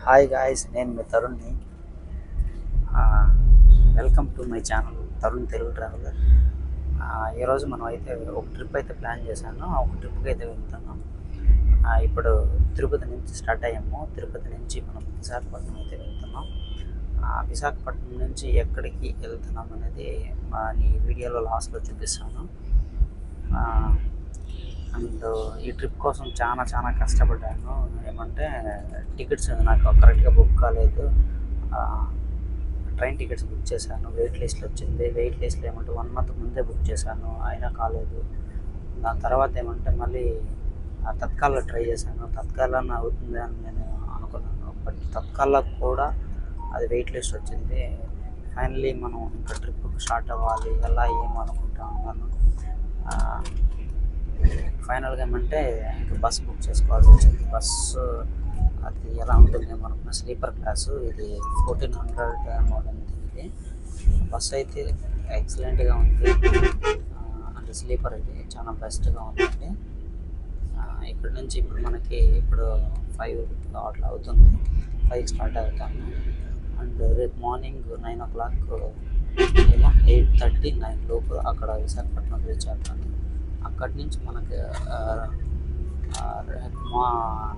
Hi guys, నేను మీ తరుణ్ని. Welcome to my channel Tarun Telugu traveller. ఈరోజు మనం అయితే ఒక ట్రిప్ అయితే ప్లాన్ చేశాను. ఒక ట్రిప్కి అయితే వెళ్తున్నాం. ఇప్పుడు తిరుపతి నుంచి స్టార్ట్ అయ్యాము. తిరుపతి నుంచి మనం విశాఖపట్నం అయితే వెళ్తున్నాం. విశాఖపట్నం నుంచి ఎక్కడికి వెళ్తున్నాం అనేది ఈ వీడియోలో లాస్ట్లో చూపిస్తాను. అండ్ ఈ ట్రిప్ కోసం చాలా కష్టపడ్డాను. ఏమంటే టికెట్స్ నాకు కరెక్ట్గా బుక్ కాలేదు. ట్రైన్ టికెట్స్ బుక్ చేశాను, వెయిట్ లిస్ట్ వచ్చింది. వెయిట్ లిస్ట్లో ఏమంటే 1 month ముందే బుక్ చేశాను, అయినా కాలేదు. దాని తర్వాత ఏమంటే మళ్ళీ తత్కాల్లో ట్రై చేశాను. తత్కాలన్నా అవుతుంది అని నేను అనుకున్నాను, బట్ తత్కాల్లో కూడా అది వెయిట్ లిస్ట్ వచ్చింది. ఫైనలీ మనం ఇంకా ట్రిప్కి స్టార్ట్ అవ్వాలి, ఎలా ఏమనుకుంటా ఉన్నాను. ఫైనల్గా ఏమంటే ఇంకా బస్సు బుక్ చేసుకోవాల్సి వచ్చింది. బస్సు అది ఎలా ఉంటుంది మనకు స్లీపర్ క్లాసు, ఇది 1400 మోడల్ ఇది. బస్సు అయితే ఎక్సలెంట్గా ఉంది. అంటే స్లీపర్ ఇది చాలా బెస్ట్గా ఉందండి. ఇక్కడ నుంచి ఇప్పుడు మనకి 5 అట్లా అవుతుంది. 5 స్టార్ట్ అవుతాము. అండ్ రేపు మార్నింగ్ 9 o'clock ఏమో 8:30, 9 లోపు అక్కడ విశాఖపట్నం రీచ్ అవుతాను. అక్కడి నుంచి మనకి మా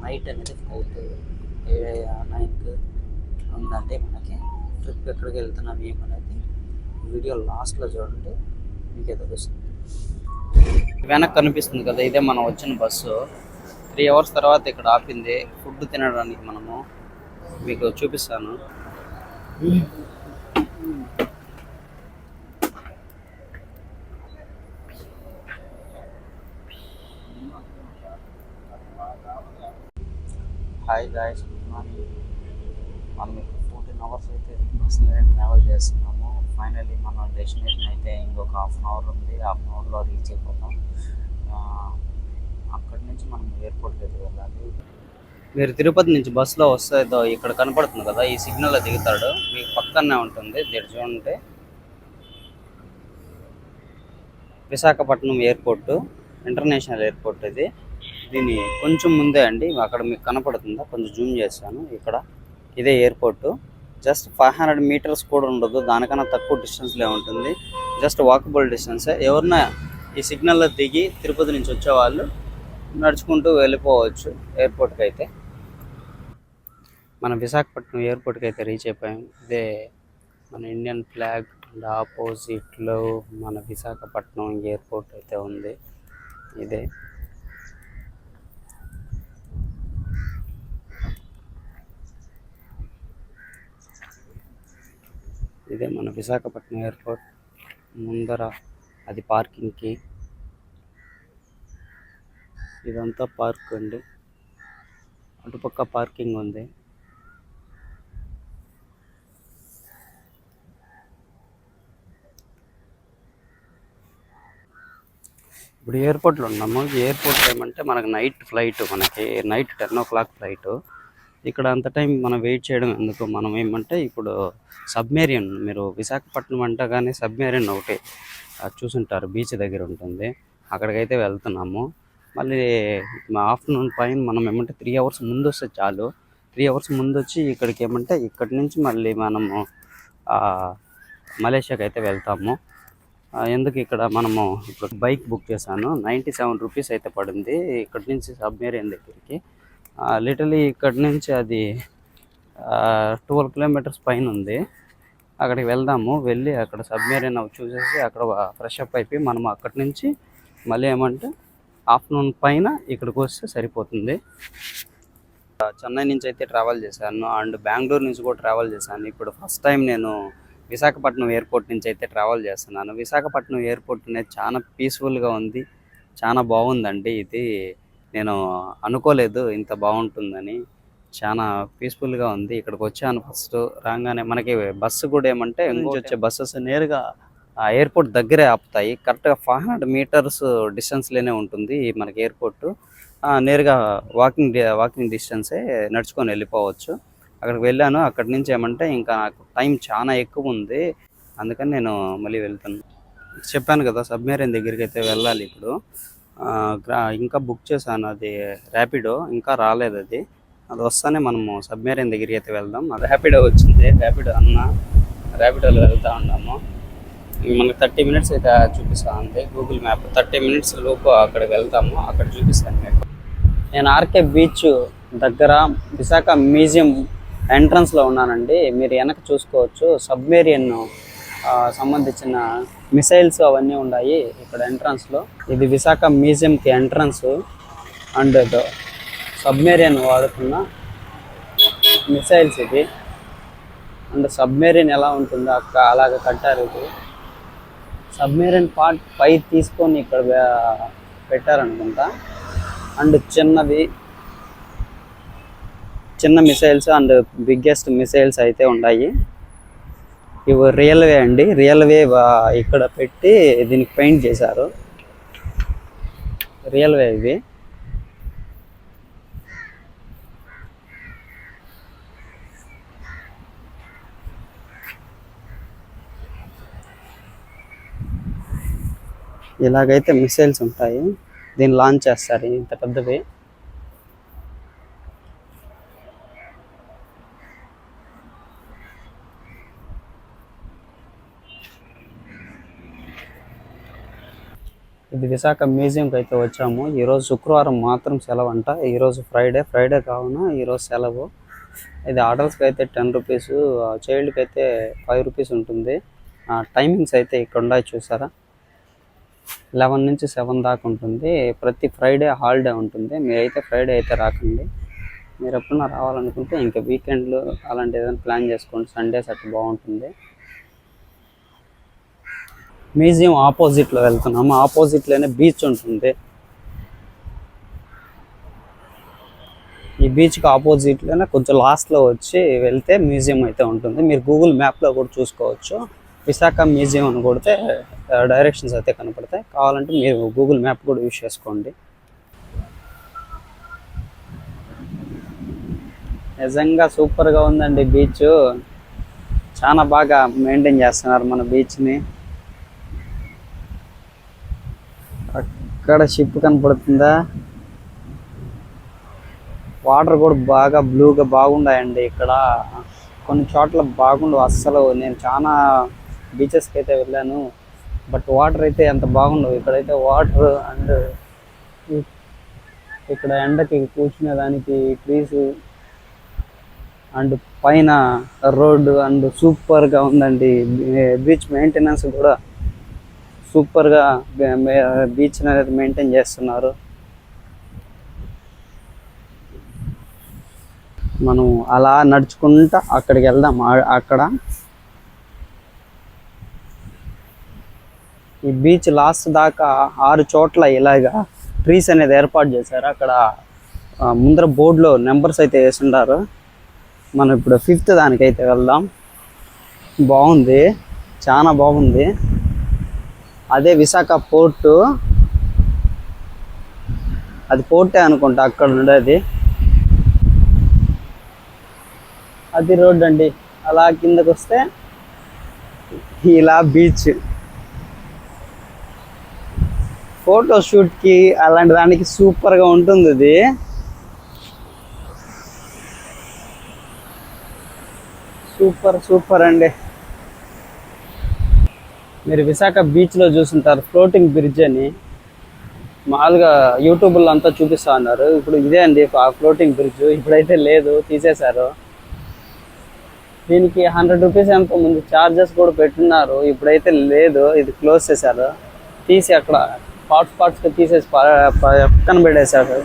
నైట్ అనేది ఫ్లైట్ 9కి ఉందంటే మనకి ట్రిప్ ఎక్కడికి వెళ్తున్నాం ఏమనేది వీడియో లాస్ట్లో చూడండి, మీకే తెలుస్తుంది. వెనక్కి కనిపిస్తుంది కదా, ఇదే మనం వచ్చిన బస్సు. 3 hours తర్వాత ఇక్కడ ఆపింది ఫుడ్ తినడానికి. మనము మీకు చూపిస్తాను. Hi guys, good morning. మనం 14 hours అయితే బస్సులో ట్రావెల్ చేస్తున్నాము. ఫైనల్లీ మన డెస్టినేషన్ అయితే ఇంకొక 1/2 hour ఉంది. 1/2 hourలో రీచ్ అయిపోతాం. అక్కడి నుంచి మనం ఎయిర్పోర్ట్కి అయితే వెళ్ళాలి. మీరు తిరుపతి నుంచి బస్సులో వస్తే ఇక్కడ కనపడుతుంది కదా, ఈ సిగ్నల్లో దిగుతాడు. మీకు పక్కనే ఉంటుంది. దీని చూడండి, విశాఖపట్నం ఎయిర్పోర్టు, ఇంటర్నేషనల్ ఎయిర్పోర్ట్ ఇది. దీని కొంచెం ముందే అండి, అక్కడ మీకు కనపడుతుందా, కొంచెం జూమ్ చేశాను. ఇక్కడ ఇదే ఎయిర్పోర్టు. జస్ట్ 500 meters కూడా ఉండదు, దానికన్నా తక్కువ డిస్టెన్స్లో ఉంటుంది. జస్ట్ వాకబుల్ డిస్టెన్సే. ఎవరన్నా ఈ సిగ్నల్లో దిగి తిరుపతి నుంచి వచ్చేవాళ్ళు నడుచుకుంటూ వెళ్ళిపోవచ్చు ఎయిర్పోర్ట్కి అయితే. మన విశాఖపట్నం ఎయిర్పోర్ట్కి అయితే రీచ్ అయిపోయాం. ఇదే మన ఇండియన్ ఫ్లాగ్ అండ్ ఆపోజిట్లో మన విశాఖపట్నం ఎయిర్పోర్ట్ అయితే ఉంది. ఇదే మన విశాఖపట్నం ఎయిర్పోర్ట్. ముందర అది పార్కింగ్కి, ఇదంతా పార్క్ అండి. అటుపక్క పార్కింగ్ ఉంది. ఇప్పుడు ఎయిర్పోర్ట్లో ఉన్నాము. ఎయిర్పోర్ట్ ఏమంటే మనకు నైట్ ఫ్లైట్, మనకి నైట్ 10 o'clock ఫ్లైట్. ఇక్కడ అంత టైం మనం వెయిట్ చేయడం ఎందుకు, మనం ఏమంటే ఇప్పుడు సబ్మెరీన్, మీరు విశాఖపట్నం అంటగానే సబ్మెరీన్ ఒకటి చూసుంటారు, బీచ్ దగ్గర ఉంటుంది. అక్కడికైతే వెళ్తున్నాము. మళ్ళీ మా ఆఫ్టర్నూన్ పైన మనం ఏమంటే 3 hours ముందు వస్తే చాలు. 3 hours ముందు వచ్చి ఇక్కడికి ఏమంటే ఇక్కడి నుంచి మళ్ళీ మనము మలేషియాకి అయితే వెళ్తాము. ఎందుకు ఇక్కడ మనము ఇప్పుడు బైక్ బుక్ చేశాను. 97 rupees అయితే పడింది ఇక్కడి నుంచి సబ్మెరీన్ దగ్గరికి. లిటరలీ ఇక్కడి నుంచి అది 12 kilometers పైన ఉంది. అక్కడికి వెళ్దాము. వెళ్ళి అక్కడ సబ్మెరీన్ చూసేసి అక్కడ ఫ్రెష్ అప్ అయిపోయి మనం అక్కడి నుంచి మళ్ళీ ఏమంటే ఆఫ్టర్నూన్ పైన ఇక్కడికి వస్తే సరిపోతుంది. చెన్నై నుంచి అయితే ట్రావెల్ చేశాను, అండ్ బెంగళూరు నుంచి కూడా ట్రావెల్ చేశాను. ఇప్పుడు ఫస్ట్ టైం నేను విశాఖపట్నం ఎయిర్పోర్ట్ నుంచి అయితే ట్రావెల్ చేస్తున్నాను. విశాఖపట్నం ఎయిర్పోర్ట్ అనేది చాలా పీస్ఫుల్గా ఉంది, చాలా బాగుందండి. ఇది నేను అనుకోలేదు ఇంత బాగుంటుందని. చాలా పీస్ఫుల్గా ఉంది. ఇక్కడికి వచ్చాను ఫస్ట్ రాగానే. మనకి బస్సు కూడా ఏమంటే ఇంకొంచెం వచ్చే బస్సెస్ నేరుగా ఎయిర్పోర్ట్ దగ్గరే ఆపుతాయి. కరెక్ట్గా 500 meters డిస్టెన్స్లోనే ఉంటుంది మనకి ఎయిర్పోర్టు. నేరుగా వాకింగ్ డిస్టెన్సే, నడుచుకొని వెళ్ళిపోవచ్చు. అక్కడికి వెళ్ళాను. అక్కడి నుంచి ఏమంటే ఇంకా నాకు టైం చాలా ఎక్కువ ఉంది, అందుకని నేను మళ్ళీ వెళ్తాను. చెప్పాను కదా, సబ్మెరీన్ దగ్గరికి అయితే వెళ్ళాలి ఇప్పుడు. ఇంకా బుక్ చేశాను, అది ర్యాపిడో, ఇంకా రాలేదు అది. అది వస్తానే మనము సబ్మెరీన్ దగ్గరికి అయితే వెళ్దాం. అది ర్యాపిడో వచ్చింది, ర్యాపిడోలో వెళ్తూ ఉన్నాము. మనకి 30 మినిట్స్ అయితే చూపిస్తా ఉంది గూగుల్ మ్యాప్. 30 మినిట్స్ లోపు అక్కడికి వెళ్తాము, అక్కడ చూపిస్తాను మీకు. నేను ఆర్కే బీచ్ దగ్గర విశాఖ మ్యూజియం ఎంట్రన్స్లో ఉన్నానండి. మీరు వెనక చూసుకోవచ్చు, సబ్మెరీన్ సంబంధించిన మిసైల్స్ అవన్నీ ఉన్నాయి ఇక్కడ ఎంట్రన్స్లో. ఇది విశాఖ మ్యూజియంకి ఎంట్రన్స్. అండ్ సబ్మెరీన్ వాడుతున్న మిసైల్స్ ఇది. అండ్ సబ్మెరీన్ ఎలా ఉంటుందో అలాగ కట్టారు. ఇది సబ్మెరీన్ పార్ట్ పై తీసుకొని ఇక్కడ పెట్టారనుకుంటా. అండ్ చిన్న మిసైల్స్ అండ్ బిగ్గెస్ట్ మిసైల్స్ అయితే ఉన్నాయి. ఇవి రియల్వే అండి, రియల్వే ఇక్కడ పెట్టి దీనికి పెయింట్ చేశారు. రియల్వే ఇవి. ఇలాగైతే మిసైల్స్ ఉంటాయి, దీన్ని లాంచ్ చేస్తారు ఇంత పెద్దవి. ఇది విశాఖ మ్యూజియంకి అయితే వచ్చాము. ఈరోజు శుక్రవారం మాత్రం సెలవు అంట. ఈరోజు ఫ్రైడే కావున ఈరోజు సెలవు. ఇది అడల్ట్స్కి అయితే 10 రూపీస్, చైల్డ్కి అయితే 5 రూపీస్ ఉంటుంది. టైమింగ్స్ అయితే ఇక్కడ ఉన్నాయి చూసారా, 11 నుంచి 7 దాకా ఉంటుంది. ప్రతి ఫ్రైడే హాలిడే ఉంటుంది. మీరైతే ఫ్రైడే అయితే రాకండి. మీరు ఎప్పుడన్నా రావాలనుకుంటే ఇంకా వీకెండ్లు అలాంటి ఏదైనా ప్లాన్ చేసుకోండి. సండేస్ అట్లా బాగుంటుంది. మ్యూజియం ఆపోజిట్లో వెళ్తున్నాము. ఆపోజిట్లోనే బీచ్ ఉంటుంది. ఈ బీచ్కి ఆపోజిట్లోనే కొంచెం లాస్ట్లో వచ్చి వెళ్తే మ్యూజియం అయితే ఉంటుంది. మీరు గూగుల్ మ్యాప్లో కూడా చూసుకోవచ్చు. విశాఖ మ్యూజియం అని కొడితే డైరెక్షన్స్ అయితే కనపడతాయి. కావాలంటే మీరు గూగుల్ మ్యాప్ కూడా యూజ్ చేసుకోండి. నిజంగా సూపర్గా ఉందండి బీచ్. చాలా బాగా మెయింటైన్ చేస్తున్నారు మన బీచ్ని. అక్కడ షిప్ కనపడుతుందా, వాటర్ కూడా బాగా బ్లూగా బాగున్నాయండి. ఇక్కడ కొన్ని చోట్ల బాగుండవు అస్సలు. నేను చాలా బీచెస్కి అయితే వెళ్ళాను, బట్ వాటర్ అయితే ఎంత బాగుండవు. ఇక్కడైతే వాటర్ అండ్ ఇక్కడ ఎండకి కూర్చునేదానికి ట్రీస్ అండ్ పైన రోడ్డు అండ్ సూపర్గా ఉందండి. బీచ్ మెయింటెనెన్స్ కూడా సూపర్గా బీచ్ అనేది మెయింటైన్ చేస్తున్నారు. మనం అలా నడుచుకుంటా అక్కడికి వెళ్దాం. అక్కడ ఈ బీచ్ లాస్ట్ దాకా 6 చోట్ల ఇలాగా ట్రీస్ అనేది ఏర్పాటు చేశారు. అక్కడ ముందర బోర్డులో నెంబర్స్ అయితే వేసుంటారు. మనం ఇప్పుడు 5th దానికైతే వెళ్దాం. బాగుంది, చాలా బాగుంది. అదే విశాఖ పోర్టు, అది పోర్టే అనుకుంటా అక్కడ ఉండేది. అది రోడ్ అండి. అలా కిందకు వస్తే ఇలా బీచ్. ఫోటో షూట్కి అలాంటి దానికి సూపర్గా ఉంటుంది ఇది. సూపర్ అండి. మీరు విశాఖ బీచ్లో చూసుంటారు ఫ్లోటింగ్ బ్రిడ్జ్ అని, మామూలుగా యూట్యూబ్లో అంతా చూపిస్తూ ఉన్నారు. ఇప్పుడు ఇదే అండి ఆ ఫ్లోటింగ్ బ్రిడ్జ్. ఇప్పుడైతే లేదు, తీసేశారు. దీనికి 100 రూపీస్ ఎంతో ముందు ఛార్జెస్ కూడా పెట్టున్నారు. ఇప్పుడైతే లేదు, ఇది క్లోజ్ చేశారు. తీసి అక్కడ పార్ట్స్గా తీసేసి పక్కన పెట్టేశారు.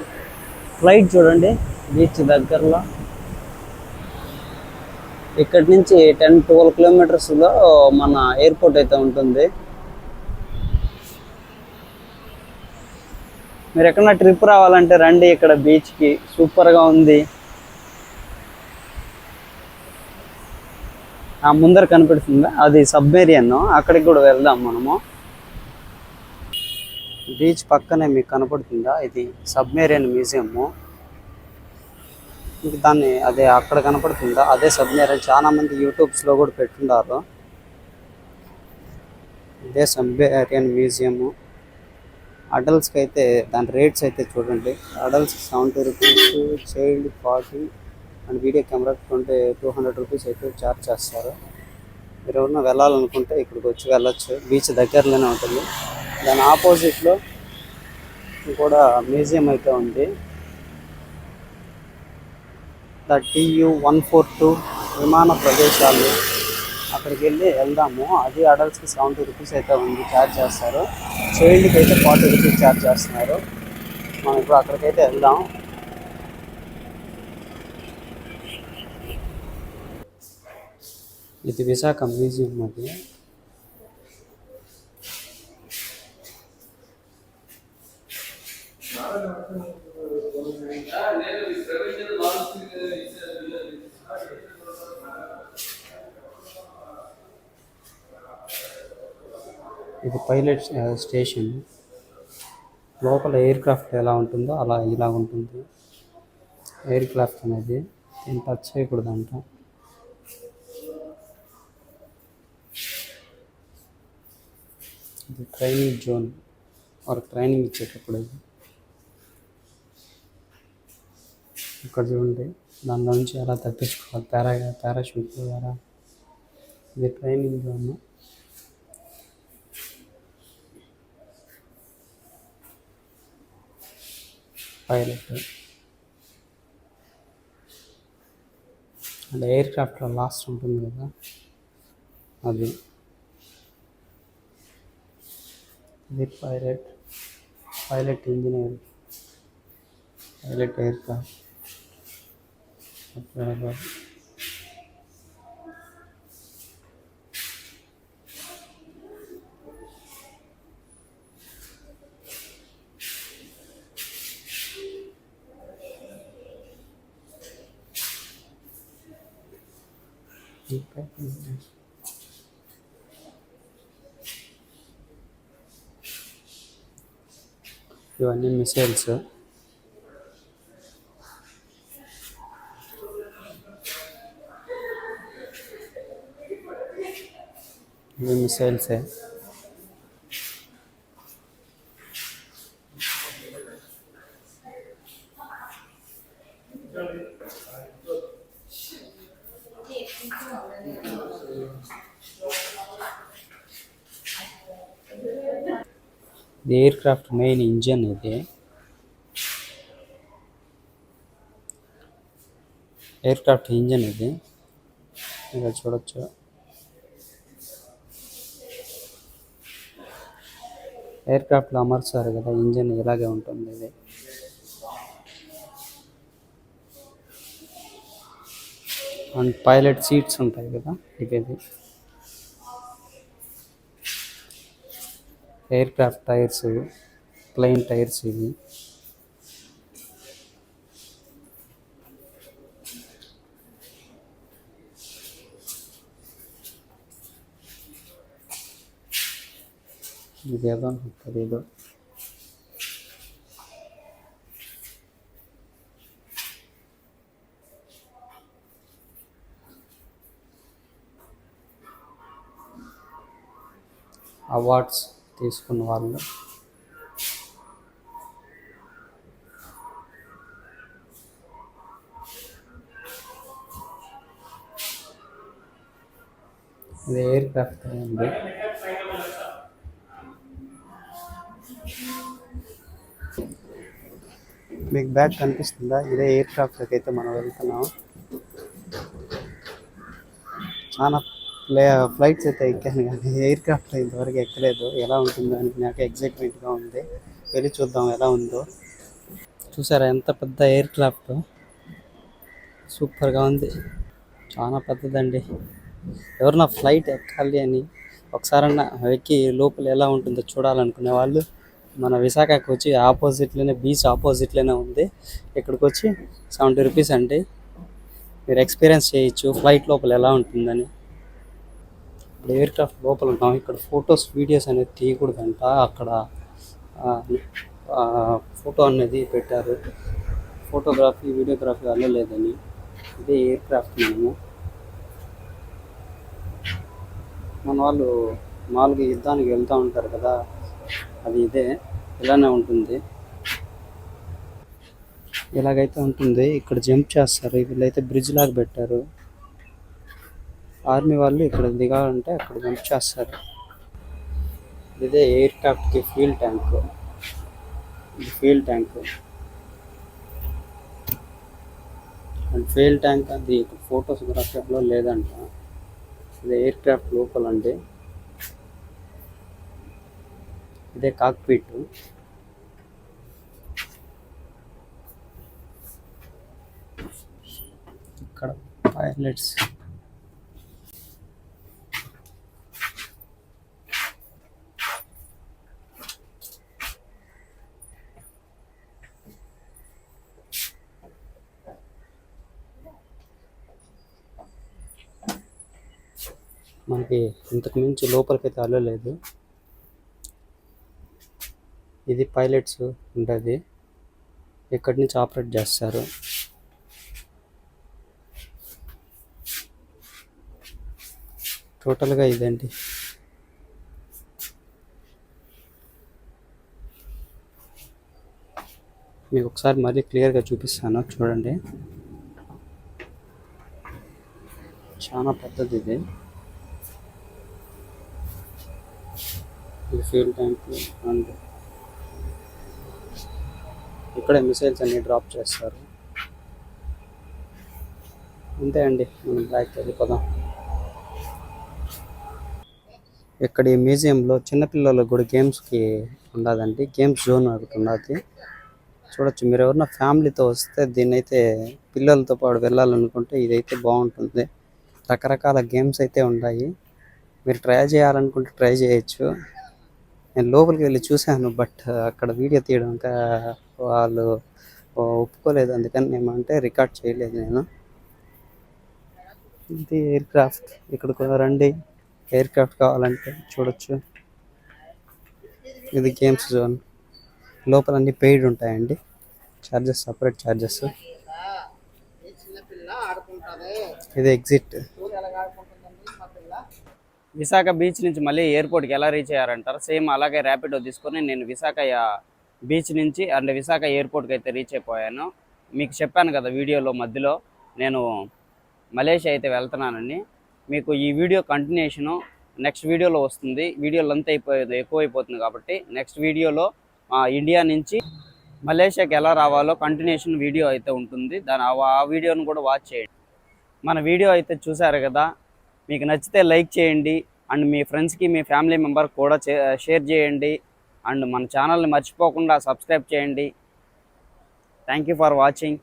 ఫ్లైట్ చూడండి బీచ్ దగ్గరలో. ఇక్కడి నుంచి 10-12 కిలోమీటర్స్లో మన ఎయిర్పోర్ట్ అయితే ఉంటుంది. మీరు ఎక్కడన్నా ట్రిప్ రావాలంటే రండి ఇక్కడ బీచ్కి, సూపర్గా ఉంది. ఆ ముందర కనిపిస్తుందా అది సబ్మెరీన్, అక్కడికి కూడా వెళ్దాం మనము. బీచ్ పక్కనే మీకు కనపడుతుందా ఇది సబ్మెరీన్ మ్యూజియము. దాన్ని అదే అక్కడ కనపడుతుందా అదే సబ్మెరీన్. చాలా మంది యూట్యూబ్స్లో కూడా పెట్టున్నారు. ఇదే సబ్మెరీన్ మ్యూజియము. అడల్ట్స్కి అయితే దాని రేట్స్ అయితే చూడండి. అడల్ట్స్కి 70 rupees, child 40 and video camera 200 rupees అయితే ఛార్జ్ చేస్తారు. మీరు ఎవరైనా వెళ్ళాలనుకుంటే ఇక్కడికి వచ్చి వెళ్ళొచ్చు. బీచ్ దగ్గరలోనే ఉంటుంది. దాని ఆపోజిట్లో కూడా మ్యూజియం అయితే ఉంది. ద TU-142 విమాన ప్రదేశాలు, అక్కడికి వెళ్దాము. అది అడల్ట్స్కి 70 రూపీస్ అయితే ఉంది, ఛార్జ్ చేస్తారు. చైల్డ్కి అయితే 40 రూపీస్ ఛార్జ్ చేస్తున్నారు. మనం ఇప్పుడు అక్కడికైతే వెళ్దాం. ఇది విశాఖ మ్యూజియం. అది ఇది పైలట్ స్టేషన్. లోపల ఎయిర్ క్రాఫ్ట్ ఎలా ఉంటుందో అలా ఇలా ఉంటుంది ఎయిర్ క్రాఫ్ట్ అనేది. ఏం టచ్ చేయకూడదంట. ఇది ట్రైనింగ్ జోన్, వారికి ట్రైనింగ్ ఇచ్చేటప్పుడు. ఇక్కడ చూడండి, దాని నుంచి ఎలా తప్పించుకోవాలి పారాషూట్ ద్వారా. ఇది ట్రైనింగ్ జోన్. పైలట్ అంటే ఎయిర్ క్రాఫ్ట్లో లాస్ట్ ఉంటుంది కదా అది. ఇది pilot engineer, pilot air craft. ఇవన్నీ మిసైల్స్. ఇవి మిసైల్సే. ఇది ఎయిర్ క్రాఫ్ట్ మెయిన్ ఇంజన్. ఇది ఎయిర్ క్రాఫ్ట్ ఇంజన్. ఇది ఇక్కడ చూడొచ్చు. ఎయిర్ క్రాఫ్ట్లో అమర్చారు కదా ఇంజన్, ఇలాగే ఉంటుంది ఇది. అండ్ పైలట్ సీట్స్ ఉంటాయి కదా, ఇది air craft tyres, plain tyres ఇవి. ఇదేదో తెలీదు. అవార్డ్స్ తీసుకున్న వాళ్ళు. ఇది ఎయిర్ క్రాఫ్ట్ ఉంది. మీకు బ్యాగ్ కనిపిస్తుందా? ఇదే ఎయిర్ క్రాఫ్ట్కి అయితే మనం వెళ్తున్నాం. చాలా ఫ్లైట్స్ అయితే ఎక్కాను కానీ ఎయిర్ క్రాఫ్ట్ ఇంతవరకు ఎక్కలేదు. ఎలా ఉంటుందో అని నాకు ఎగ్జైట్మెంట్గా ఉంది. వెళ్ళి చూద్దాం ఎలా ఉందో. చూసారా ఎంత పెద్ద ఎయిర్ క్రాఫ్ట్, సూపర్గా ఉంది. చాలా పెద్దదండి. ఎవరన్నా ఫ్లైట్ ఎక్కాలి అని ఒకసారన్నా ఎక్కి లోపల ఎలా ఉంటుందో చూడాలనుకునే వాళ్ళు మన విశాఖకు వచ్చి ఆపోజిట్లోనే, బీచ్ ఆపోజిట్లోనే ఉంది. ఇక్కడికి వచ్చి 70 రూపీస్ అండి. మీరు ఎక్స్పీరియన్స్ చేయొచ్చు ఫ్లైట్ లోపల ఎలా ఉంటుందని. ఇప్పుడు ఎయిర్ క్రాఫ్ట్ లోపల ఉన్నాం. ఇక్కడ ఫొటోస్ వీడియోస్ అనేది తీయకూడదంట. అక్కడ ఫోటో అనేది పెట్టారు. ఫోటోగ్రఫీ వీడియోగ్రఫీ వెళ్ళలేదని. ఇదే ఎయిర్ క్రాఫ్ట్. మన వాళ్ళు మామూలుగా యుద్ధానికి వెళ్తూ ఉంటారు కదా, అది ఇదే. ఇలానే ఉంటుంది, ఇలాగైతే ఉంటుంది. ఇక్కడ జంప్ చేస్తారు, వీళ్ళైతే బ్రిడ్జ్ లాగా పెట్టారు. ఆర్మీ వాళ్ళు ఇక్కడ దిగాలంటే అక్కడ జంప్ చేస్తారు. ఇదే ఎయిర్ క్రాఫ్ట్కి ఫ్యూల్ ట్యాంక్, ఇది fuel tank and fuel tank అది ఫోటోగ్రఫీలో లేదంట. ఇది ఎయిర్ క్రాఫ్ట్ లోపల అండి. ఇదే కాక్పిట్. ఇక్కడ పైలట్స్ మనకి ఇంతకు మించి లోపలికైతే అలలేదు. ఇది పైలట్స్ ఉంటుంది, ఇక్కడి నుంచి ఆపరేట్ చేస్తారు. టోటల్గా ఇదండి. మీకు ఒకసారి మరీ క్లియర్గా చూపిస్తాను, చూడండి. చాలా పెద్దది ఇది. ఇది ఫ్యూల్ ట్యాంక్ అండ్ ఇక్కడే మిసైల్స్ అన్ని డ్రాప్ చేస్తారు. అంతే అండి, మనం బ్యాక్ వెళ్ళిపోదాం. ఇక్కడ ఈ మ్యూజియంలో చిన్నపిల్లలకు కూడా గేమ్స్కి ఉండదండి, గేమ్స్ జోన్ ఒకటి ఉన్నది. చూడొచ్చు, మీరు ఎవరన్నా ఫ్యామిలీతో వస్తే దీన్ని అయితే పిల్లలతో పాటు వెళ్ళాలనుకుంటే ఇదైతే బాగుంటుంది. రకరకాల గేమ్స్ అయితే ఉన్నాయి, మీరు ట్రై చేయాలనుకుంటే ట్రై చేయొచ్చు. నేను లోపలికి వెళ్ళి చూశాను, బట్ అక్కడ వీడియో తీయడం ఇంకా వాళ్ళు ఒప్పుకోలేదు, అందుకని ఏమంటే రికార్డ్ చేయలేదు నేను. ఇది ఎయిర్ క్రాఫ్ట్, ఇక్కడ కూడా రండి, ఎయిర్ క్రాఫ్ట్ కావాలంటే చూడొచ్చు. ఇది గేమ్స్ జోన్, లోపల అన్ని పెయిడ్ ఉంటాయండి, చార్జెస్, సపరేట్ చార్జెస్. ఇది ఎగ్జిట్. విశాఖ బీచ్ నుంచి మళ్ళీ ఎయిర్పోర్ట్కి ఎలా రీచ్ అయ్యారంటారు? సేమ్ అలాగే ర్యాపిడో తీసుకొని నేను విశాఖ బీచ్ నుంచి అండ్ విశాఖ ఎయిర్పోర్ట్కి అయితే రీచ్ అయిపోయాను. మీకు చెప్పాను కదా వీడియోలో మధ్యలో నేను మలేషియా అయితే వెళ్తున్నానని. మీకు ఈ వీడియో కంటిన్యూషను నెక్స్ట్ వీడియోలో వస్తుంది. వీడియో లెంత్ ఎక్కువైపోతుంది కాబట్టి నెక్స్ట్ వీడియోలో ఇండియా నుంచి మలేషియాకి ఎలా రావాలో కంటిన్యూషన్ వీడియో అయితే ఉంటుంది. ఆ వీడియోను కూడా వాచ్ చేయండి. మన వీడియో అయితే చూసారు కదా, మీకు నచ్చితే లైక్ చేయండి అండ్ మీ ఫ్రెండ్స్కి మీ ఫ్యామిలీ మెంబర్ కూడా షేర్ చేయండి అండ్ మన ఛానల్ని మర్చిపోకుండా సబ్స్క్రైబ్ చేయండి. Thank you for watching.